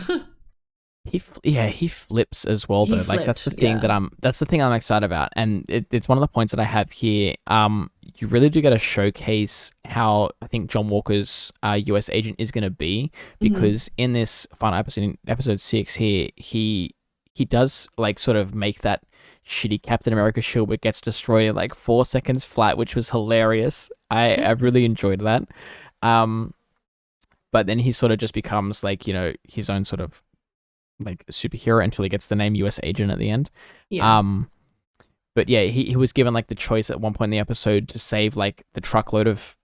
He flips as well though. Like that's the thing that's the thing I'm excited about, and it's one of the points that I have here. You really do get to showcase how I think John Walker's US agent is going to be, because in this final episode 6 here, he does like sort of make that shitty Captain America shield that gets destroyed in like 4 seconds flat, which was hilarious. I really enjoyed that. But then he sort of just becomes like his own sort of like superhero until he gets the name US agent at the end. But yeah, he was given like the choice at one point in the episode to save like the truckload of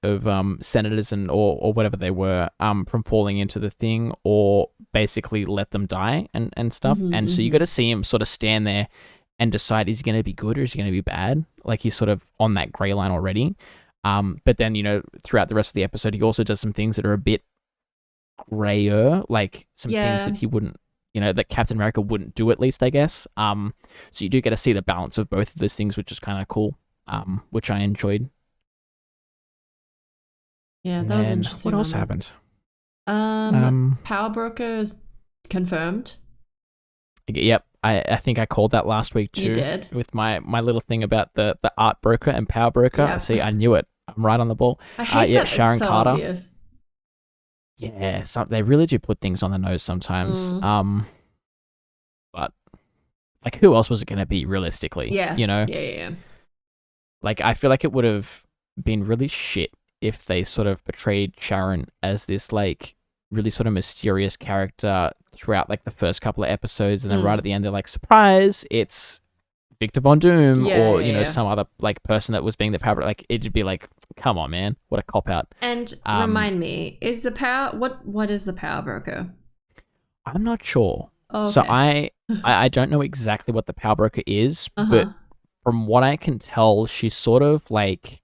senators and or whatever they were from falling into the thing, or basically let them die and stuff. And so you got to see him sort of stand there and decide, is he going to be good or is he going to be bad? Like he's sort of on that gray line already. But then throughout the rest of the episode, he also does some things that are a bit grayer, like some things that he wouldn't. That Captain America wouldn't do, at least, I guess. So you do get to see the balance of both of those things, which is kind of cool, which I enjoyed. Yeah, that was interesting. What else happened? Power Broker is confirmed. Yep, I think I called that last week too. You did? With my little thing about the art broker and Power Broker. Yeah. See, I knew it. I'm right on the ball. I hate that Sharon it's so Carter. Obvious. Yeah, they really do put things on the nose sometimes. But like, who else was it going to be realistically? Yeah. Yeah. Like, I feel like it would have been really shit if they sort of portrayed Sharon as this like really sort of mysterious character throughout like the first couple of episodes, and then right at the end they're like, surprise, it's Victor Von Doom, or some other like person that was being the power. Like it'd be like, come on, man, what a cop out. And remind me, is the power what is the Power Broker? I'm not sure. Oh, okay. So I don't know exactly what the Power Broker is, but from what I can tell, she's sort of like,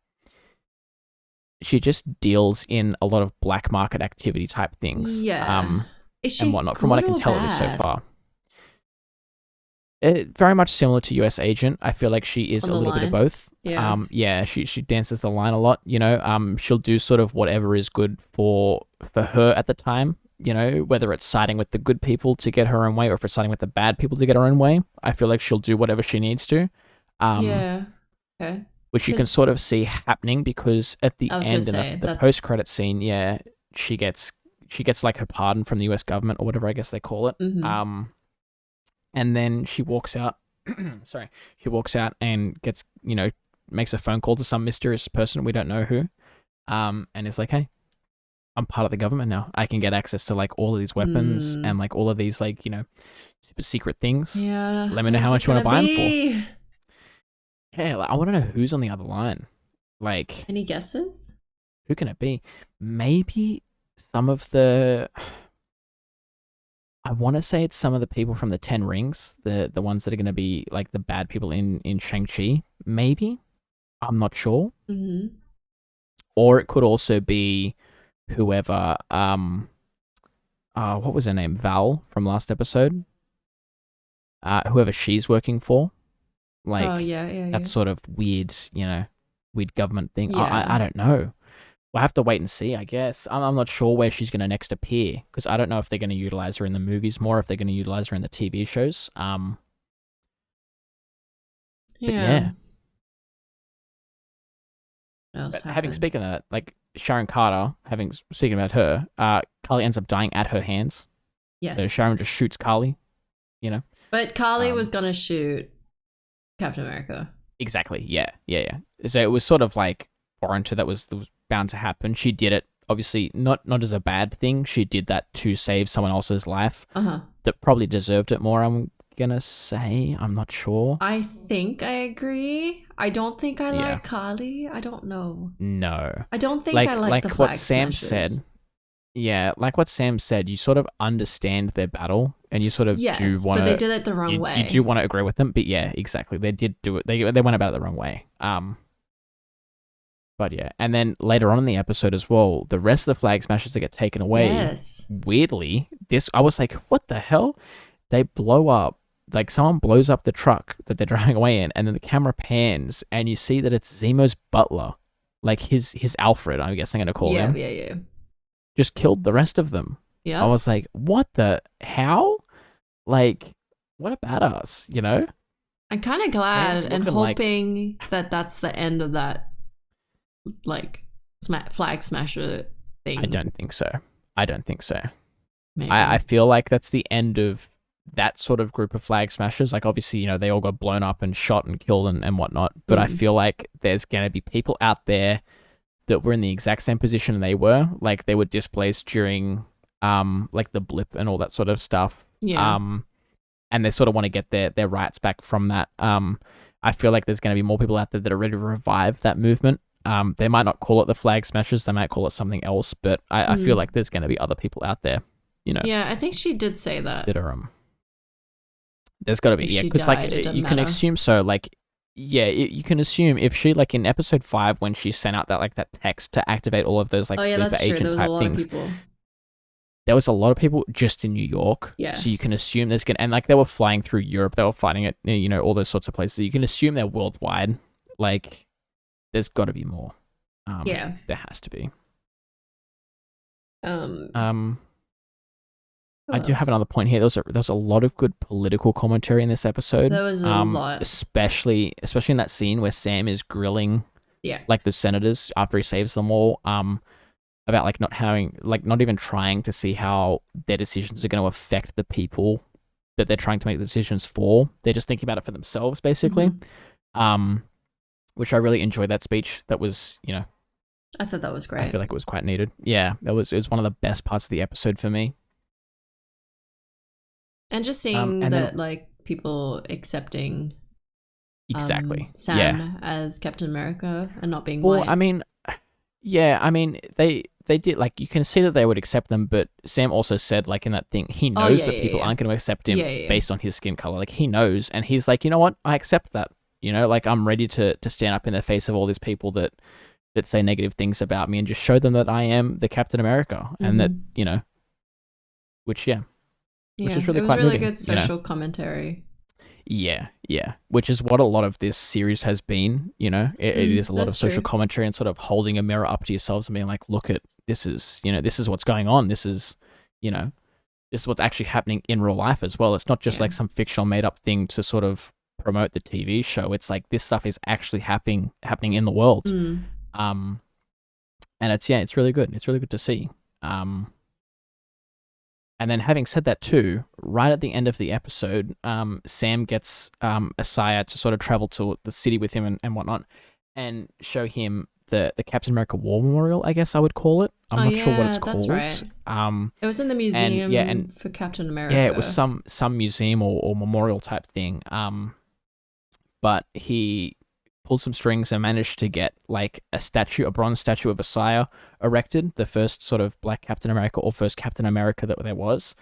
she just deals in a lot of black market activity type things. Yeah. Is she and whatnot. From what I can tell, at least so far. Very much similar to US Agent. I feel like she is a little bit of both. Yeah. She dances the line a lot, she'll do sort of whatever is good for her at the time, whether it's siding with the good people to get her own way or if it's siding with the bad people to get her own way. I feel like she'll do whatever she needs to. Yeah. Okay. which you can sort of see happening because at the end of the post-credit scene, she gets like her pardon from the US government or whatever I guess they call it. Mm-hmm. And then she walks out. Sorry, she walks out and gets makes a phone call to some mysterious person we don't know who, and is like, hey, I'm part of the government now. I can get access to like all of these weapons and like all of these like super secret things. Yeah. Let me know how much you want to buy them for. Yeah, like, I want to know who's on the other line. Like, any guesses? Who can it be? Maybe some of the. I want to say it's some of the people from the Ten Rings, the ones that are going to be like the bad people in Shang-Chi. Maybe, I'm not sure. Mm-hmm. Or it could also be whoever. What was her name? Val from last episode. Whoever she's working for. Like, that's sort of weird, weird government thing. Yeah. I don't know. We'll have to wait and see, I guess. I'm not sure where she's going to next appear because I don't know if they're going to utilize her in the movies more, if they're going to utilize her in the TV shows. But yeah. Speaking of that, like Sharon Carter, speaking about her, Carly ends up dying at her hands. Yes. So Sharon just shoots Carly, But Carly was going to shoot Captain America. Exactly. Yeah. So it was sort of like warranted that was bound to happen. She did it, obviously, not as a bad thing. She did that to save someone else's life that probably deserved it more, I'm gonna say. I'm not sure. I think I agree. I don't think I like Carly. I don't know. No. I don't think I like the flag what Sam smashers. said. Yeah, like what Sam said, you sort of understand their battle and you sort of do want to... but they did it the wrong way. You do want to agree with them, but yeah, exactly. They did do it. They went about it the wrong way. But yeah, and then later on in the episode as well, the rest of the flag smashers that get taken away. Yes. Weirdly, I was like, what the hell? They blow up. Like, someone blows up the truck that they're driving away in, and then the camera pans, and you see that it's Zemo's butler. Like, his Alfred, I guess I'm going to call him. Yeah. Just killed the rest of them. Yeah. I was like, what the... How? Like, what a badass, I'm kind of glad and hoping that that's the end of that, like, flag smasher thing. I don't think so. Maybe. I feel like that's the end of that sort of group of flag smashers. Like, obviously, they all got blown up and shot and killed and whatnot. But I feel like there's going to be people out there that were in the exact same position they were. Like, they were displaced during, like, the blip and all that sort of stuff. Yeah. And they sort of want to get their rights back from that. I feel like there's going to be more people out there that are ready to revive that movement. They might not call it the flag smashers. They might call it something else. But I feel like there's going to be other people out there, Yeah, I think she did say that. That are, there's got to be, because like you can assume so. Like, you can assume if she, like, in episode 5 when she sent out that text to activate all of those like sleeper agent type things. There was a lot of people just in New York. Yeah. So you can assume there's and like they were flying through Europe. They were fighting at all those sorts of places. So you can assume they're worldwide. Like, there's got to be more. There has to be. I do have another point here. There's a lot of good political commentary in this episode. There was a lot, especially in that scene where Sam is grilling, like, the senators after he saves them all, about like not even trying to see how their decisions are going to affect the people that they're trying to make the decisions for. They're just thinking about it for themselves, basically. Which I really enjoyed that speech. That was, I thought that was great. I feel like it was quite needed. Yeah, it was one of the best parts of the episode for me. And just seeing that, like, people accepting Sam as Captain America and not being white. I mean, they did, like, you can see that they would accept them, but Sam also said, like, in that thing, he knows that people aren't going to accept him based on his skin color. Like, he knows, and he's like, you know what? I accept that. Like, I'm ready to stand up in the face of all these people that say negative things about me and just show them that I am the Captain America and that, which is really it was quite really moving, good social commentary. Yeah, which is what a lot of this series has been. It is a lot of social commentary and sort of holding a mirror up to yourselves and being like, look at this is what's going on. This is what's actually happening in real life as well. It's not just like some fictional made up thing to sort of promote the TV show. It's like this stuff is actually happening in the world. And it's really good. It's really good to see. And then having said that too, right at the end of the episode, Sam gets Isaiah to sort of travel to the city with him and whatnot, and show him the Captain America War Memorial, I guess I would call it. I'm not sure what it's called. That's right. It was in the museum for Captain America. Yeah, it was some museum or memorial type thing. But he pulled some strings and managed to get like a bronze statue of Isaiah erected, the first sort of Black Captain America or first Captain America that there was.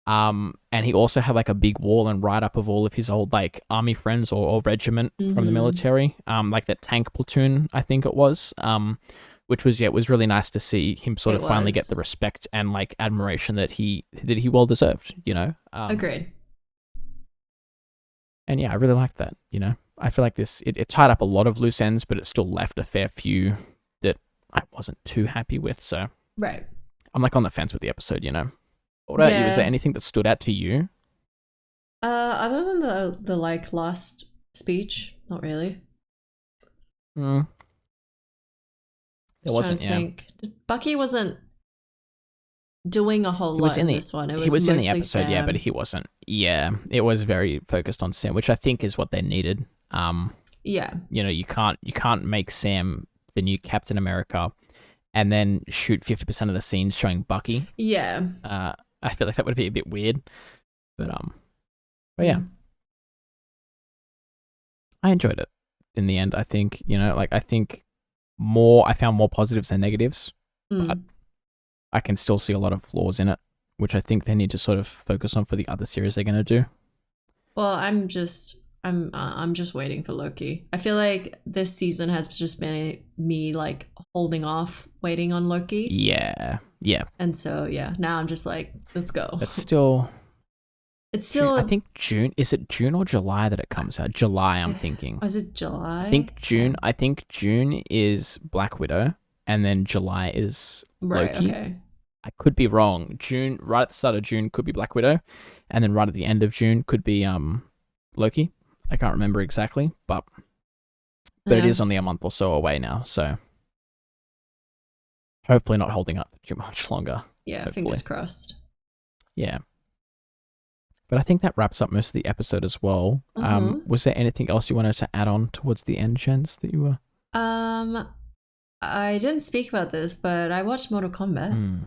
And he also had like a big wall and write-up of all of his old like army friends or regiment from the military, like that tank platoon, I think it was, which was it was really nice to see him sort of finally get the respect and like admiration that he well deserved, you know. Agreed. And yeah, I really liked that, you know. I feel like this it tied up a lot of loose ends, but it still left a fair few that I wasn't too happy with. So right, I'm like on the fence with the episode, you know. What about you? Is there anything that stood out to you? Other than the like last speech, not really. There wasn't. Bucky wasn't doing a whole lot in this one. He was in the episode, Sam. But he wasn't. Yeah, it was very focused on Sam, which I think is what they needed. Yeah, you know, you can't make Sam the new Captain America, and then shoot 50% of the scenes showing Bucky. Yeah. I feel like that would be a bit weird, but yeah, I enjoyed it in the end. I think, you know, like I found more positives than negatives, but I can still see a lot of flaws in it, which I think they need to sort of focus on for the other series they're going to do. Well, I'm just waiting for Loki. I feel like this season has just been me like holding off, waiting on Loki. Yeah. And so yeah, now I'm just like, let's go. It's still June, I think June. Is it June or July that it comes out? July, I'm thinking. Was it July? I think June is Black Widow, and then July is Loki. Okay. I could be wrong. June, right at the start of June, could be Black Widow, and then right at the end of June could be Loki. I can't remember exactly, but it is only a month or so away now, so hopefully not holding up too much longer. Yeah, hopefully. Fingers crossed. Yeah. But I think that wraps up most of the episode as well. Was there anything else you wanted to add on towards the end, Jenz, that you were? I didn't speak about this, but I watched Mortal Kombat.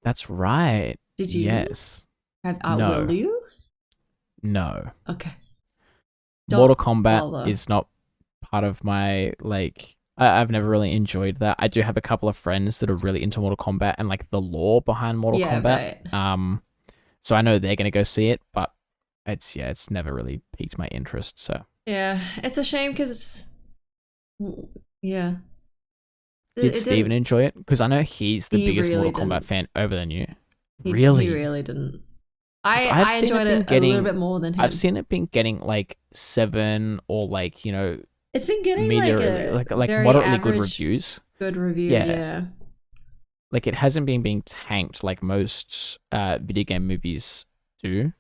That's right. Did you? Yes. No. Will you? No. Okay. Mortal Kombat is not part of my, like, I've never really enjoyed that. I do have a couple of friends that are really into Mortal Kombat and like the lore behind Mortal Kombat. Right. So I know they're going to go see it, but it's never really piqued my interest. So yeah, it's a shame because Did Steven enjoy it? Because I know he's the biggest Mortal Kombat fan over than you. He really didn't. I enjoyed it a little bit more than him. I've seen it been getting like 7 or like, you know, it's been getting like moderately good reviews. Good review, yeah. Like it hasn't been being tanked like most video game movies do.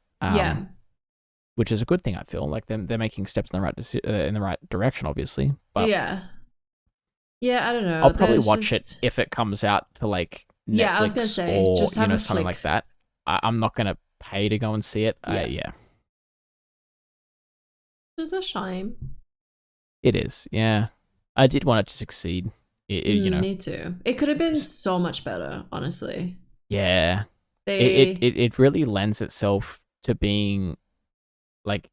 Which is a good thing. I feel like they're making steps in the right direction, obviously. But yeah, I don't know. I'll probably watch it if it comes out to like Netflix I was gonna say, or just have something like that. I'm not gonna pay to go and see it. Yeah. It's a shame. It is. Yeah, I did want it to succeed. You know, me too. It could have been so much better, honestly. Yeah, it really lends itself to being like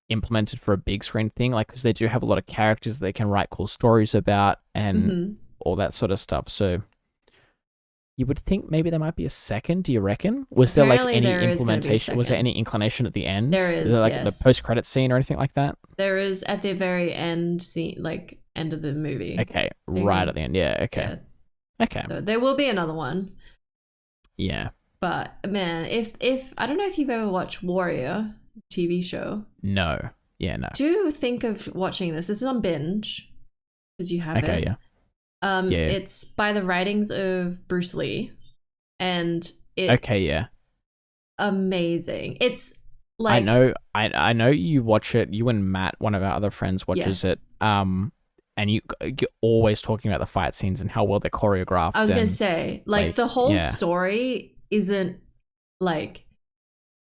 implemented for a big screen thing, like because they do have a lot of characters they can write cool stories about and all that sort of stuff. So you would think maybe there might be a second. Do you reckon? Was Apparently there like any implementation? Was there any inclination at the end? There is. There like yes. the post-credit scene or anything like that? There is at the very end scene, like end of the movie. Okay, right at the end. Yeah. Okay. Yeah. Okay. So there will be another one. Yeah. But man, if I don't know if you've ever watched Warrior TV show. No. Yeah. No. Do think of watching this. This is on binge because you have it. Okay. Yeah. It's by the writings of Bruce Lee, and it's amazing. It's I know you watch it. You and Matt, one of our other friends, watches it. And you're always talking about the fight scenes and how well they're choreographed. I was gonna say, like the whole story isn't like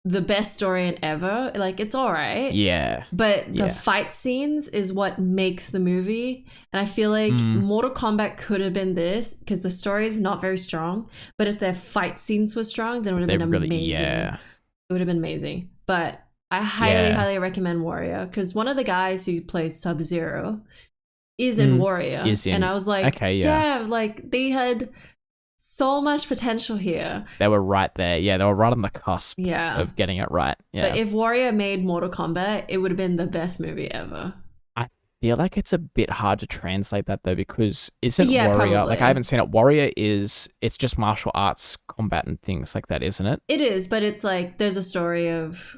the best story in ever. Like it's all right. Yeah. But the fight scenes is what makes the movie. And I feel like Mortal Kombat could have been this because the story is not very strong. But if their fight scenes were strong, then it would have been amazing. Yeah. It would have been amazing. But I highly recommend Warrior because one of the guys who plays Sub-Zero is in Warrior. And I was like, damn, like they had so much potential here. They were right there. Yeah, they were right on the cusp of getting it right. Yeah. But if Warrior made Mortal Kombat, it would have been the best movie ever. I feel like it's a bit hard to translate that though because isn't Warrior, probably. Like I haven't seen it. Warrior it's just martial arts combat and things like that, isn't it? It is, but it's like there's a story of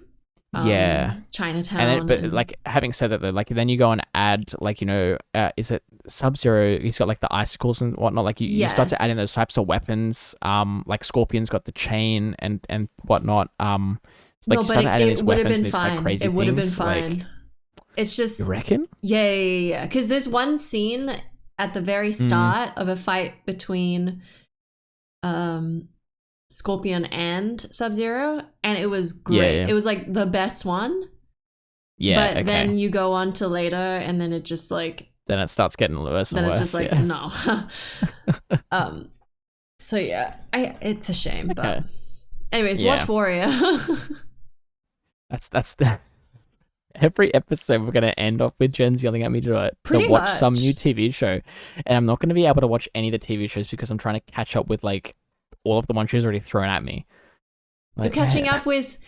Chinatown. And then, but like having said that though, like then you go and add like, is it Sub-Zero? He's got like the icicles and whatnot. Like you start to add in those types of weapons. Like Scorpion's got the chain and whatnot. Like no, but it would have been fine. Like it would have been fine. Like, it's just, you reckon? Yeah. Because there's one scene at the very start of a fight between Scorpion and Sub-Zero, and it was great. It was like the best one. Yeah, but then you go on to later, and then it just like then it starts getting worse. Then and it's worse, just like no. So yeah, it's a shame, but anyways, watch Warrior. That's the. Every episode we're gonna end off with Jen's yelling at me to watch some new TV show, and I'm not gonna be able to watch any of the TV shows because I'm trying to catch up with like all of the ones she's already thrown at me. Like, you're catching up with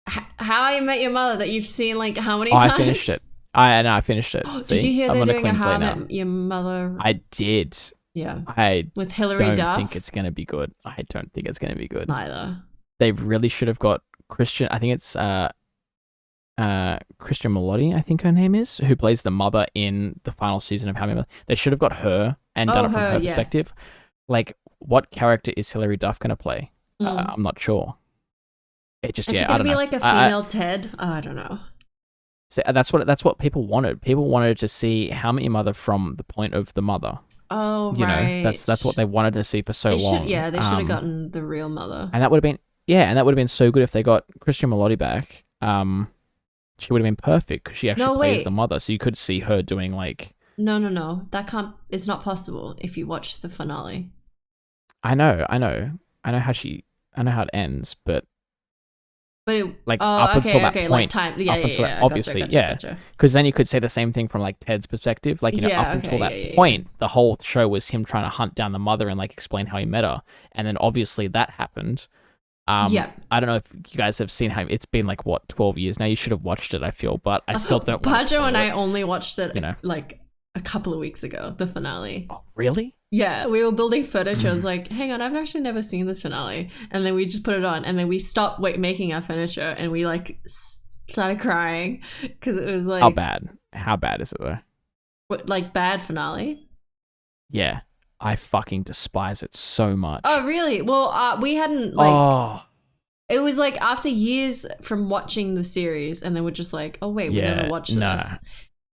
How I Met Your Mother that you've seen like how many times? I finished it. I finished it. Did you hear they're doing a How I Met Your Mother? I did. Yeah. With Hilary Duff. I don't think it's gonna be good. I don't think it's gonna be good. Neither. They really should have got Christian. I think it's Christian Melody, I think her name is, who plays the mother in the final season of How I Met Your Mother. They should have got her and done it from her perspective. Like, what character is Hilary Duff going to play? I'm not sure. Is it going to be like a female Ted? I don't know. So that's what people wanted. People wanted to see How I Met Your Mother from the point of the mother. Oh, right. That's what they wanted to see for so long. They should have gotten the real mother. And that would have been so good if they got Christian Melody back. She would have been perfect because she actually plays the mother, so you could see her doing like. No. It's not possible if you watch the finale. I know how it ends, but up until that point, like time, obviously, gotcha. Because then you could say the same thing from like Ted's perspective, like up until that point, the whole show was him trying to hunt down the mother and like explain how he met her, and then obviously that happened. I don't know if you guys have seen how it's been like 12 years now. You should have watched it, I feel, but I still don't. Pajo and I only watched it like a couple of weeks ago, the finale. Oh, really? Yeah, we were building furniture. I was like, hang on, I've actually never seen this finale. And then we just put it on, and then we stopped making our furniture, and we like started crying because it was like, how bad is it though? What, like bad finale? Yeah, I fucking despise it so much. Oh really? Well, we hadn't like. It was like after years from watching the series, and then we're just like, oh wait, we never watched this.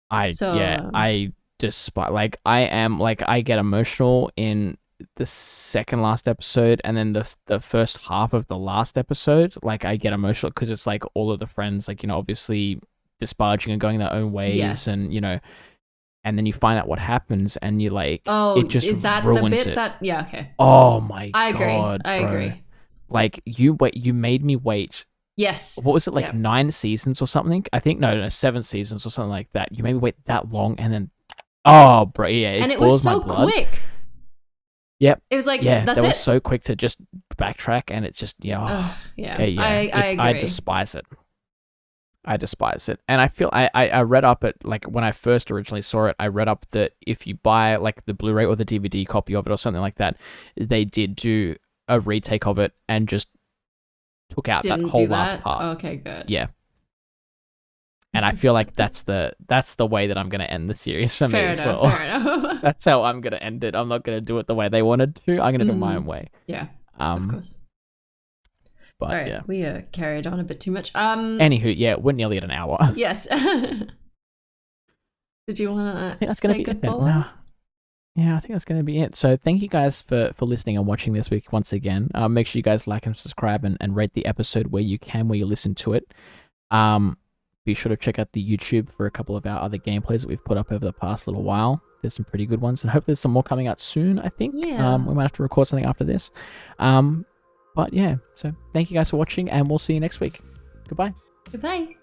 I despise, like, I get emotional in the second last episode, and then the first half of the last episode, like I get emotional because it's like all of the friends, like, obviously disparaging and going their own ways, and and then you find out what happens, and you're like, it just is that ruins the bit it. that okay. Oh my I god, I agree. Like you made me wait. Yes. What was it, like 9 seasons or something? I think no, 7 seasons or something like that. You made me wait that long, and then bro, and it was so quick. Yep. It was like was so quick to just backtrack, and it's just I agree. I despise it. And I feel I read up at, like, when I first originally saw it, I read up that if you buy like the Blu-ray or the DVD copy of it or something like that, they did do a retake of it and just took out that whole last part. Okay, good. Yeah. And I feel like that's the way that I'm going to end the series for me as well. Fair enough. That's how I'm going to end it. I'm not going to do it the way they wanted to. I'm going to do it my own way. Yeah, of course. But right, yeah, we are carried on a bit too much. Anywho, yeah, we're nearly at an hour. Yes. Did you want to say goodbye? No. Yeah, I think that's going to be it. So thank you guys for listening and watching this week once again. Make sure you guys like and subscribe and rate the episode where you listen to it. Be sure to check out the YouTube for a couple of our other gameplays that we've put up over the past little while. There's some pretty good ones, and hopefully there's some more coming out soon, I think. Yeah. We might have to record something after this. But yeah, so thank you guys for watching, and we'll see you next week. Goodbye. Goodbye.